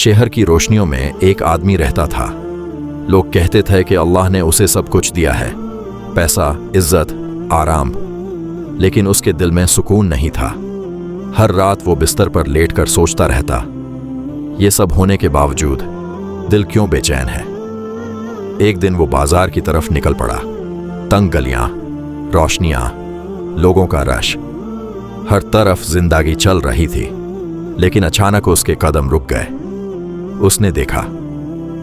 शहर की रोशनियों में एक आदमी रहता था। लोग कहते थे कि अल्लाह ने उसे सब कुछ दिया है, पैसा, इज्जत, आराम, लेकिन उसके दिल में सुकून नहीं था। हर रात वो बिस्तर पर लेटकर सोचता रहता, ये सब होने के बावजूद दिल क्यों बेचैन है। एक दिन वो बाजार की तरफ निकल पड़ा। तंग गलियां, रोशनियां, लोगों का रश, हर तरफ जिंदगी चल रही थी। लेकिन अचानक उसके कदम रुक गए। उसने देखा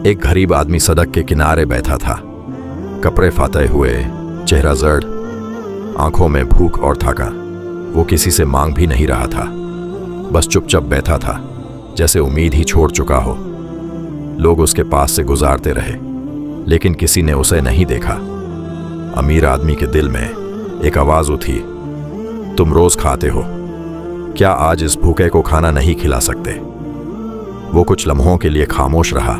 एक गरीब आदमी सड़क के किनारे बैठा था, कपड़े फाटे हुए, चेहरा जर्द, आंखों में भूख और थका। वो किसी से मांग भी नहीं रहा था, बस चुपचाप बैठा था, जैसे उम्मीद ही छोड़ चुका हो। लोग उसके पास से गुजारते रहे, लेकिन किसी ने उसे नहीं देखा। अमीर आदमी के दिल में एक आवाज उठी, तुम रोज खाते हो, क्या आज इस भूखे को खाना नहीं खिला सकते। वो कुछ लम्हों के लिए खामोश रहा,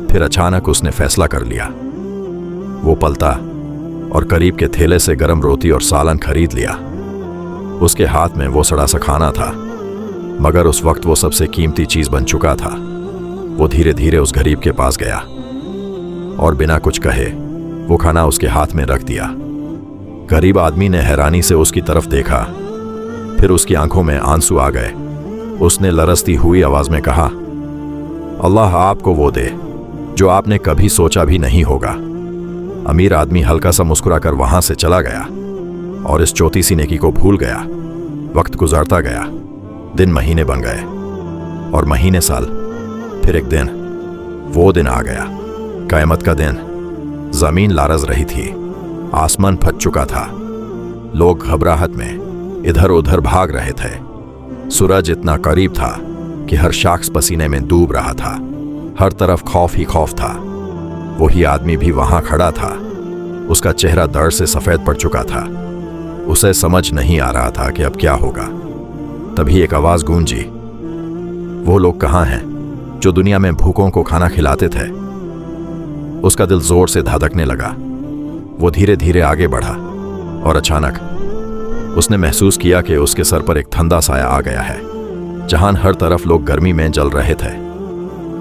फिर अचानक उसने फैसला कर लिया। वो पलटा और करीब के थैले से गर्म रोटी और सालन खरीद लिया। उसके हाथ में वो सड़ा सा खाना था, मगर उस वक्त वो सबसे कीमती चीज बन चुका था। वो धीरे धीरे उस गरीब के पास गया और बिना कुछ कहे वो खाना उसके हाथ में रख दिया। गरीब आदमी ने हैरानी से उसकी तरफ देखा, फिर उसकी आंखों में आंसू आ गए। उसने लरसती हुई आवाज में कहा, अल्लाह आपको वो दे जो आपने कभी सोचा भी नहीं होगा। अमीर आदमी हल्का सा मुस्कुराकर वहां से चला गया और इस चौथी सी नेकी को भूल गया। वक्त गुजरता गया, दिन महीने बन गए और महीने साल। फिर एक दिन, वो दिन आ गया, क़यामत का दिन। जमीन लारज रही थी, आसमान फट चुका था। लोग घबराहट में इधर उधर भाग रहे थे। सूरज इतना करीब था कि हर शख्स पसीने में डूब रहा था। हर तरफ खौफ ही खौफ था। वही आदमी भी वहां खड़ा था। उसका चेहरा दर्द से सफेद पड़ चुका था। उसे समझ नहीं आ रहा था कि अब क्या होगा। तभी एक आवाज गूंजी, वो लोग कहाँ हैं जो दुनिया में भूखों को खाना खिलाते थे। उसका दिल जोर से धड़कने लगा। वो धीरे धीरे आगे बढ़ा और अचानक उसने महसूस किया कि उसके सर पर एक ठंडा साया आ गया है। जहां हर तरफ लोग गर्मी में जल रहे थे,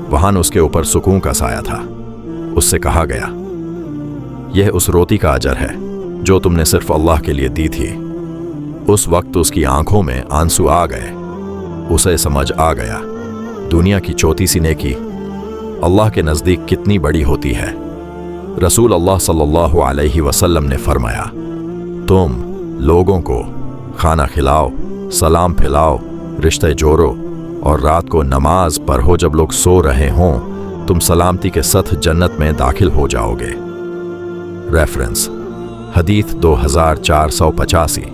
वहां उसके ऊपर सुकून का साया था। उससे कहा गया, यह उस रोटी का अजर है जो तुमने सिर्फ अल्लाह के लिए दी थी। उस वक्त उसकी आंखों में आंसू आ गए। उसे समझ आ गया, दुनिया की चौथी सी नेकी अल्लाह के नज़दीक कितनी बड़ी होती है। रसूल अल्लाह सल्लल्लाहु अलैहि वसल्लम ने फरमाया, तुम लोगों को खाना खिलाओ, सलाम फैलाओ, रिश्ते जोड़ो और रात को नमाज पढ़ो। जब लोग सो रहे हों, तुम सलामती के साथ जन्नत में दाखिल हो जाओगे। रेफरेंस हदीथ 2485।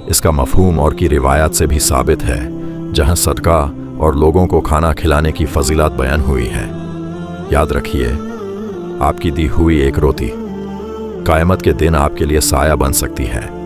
इसका मफहूम और की रिवायत से भी साबित है, जहां सदका और लोगों को खाना खिलाने की फजीलत बयान हुई है। याद रखिए, आपकी दी हुई एक रोटी क़यामत के दिन आपके लिए साया बन सकती है।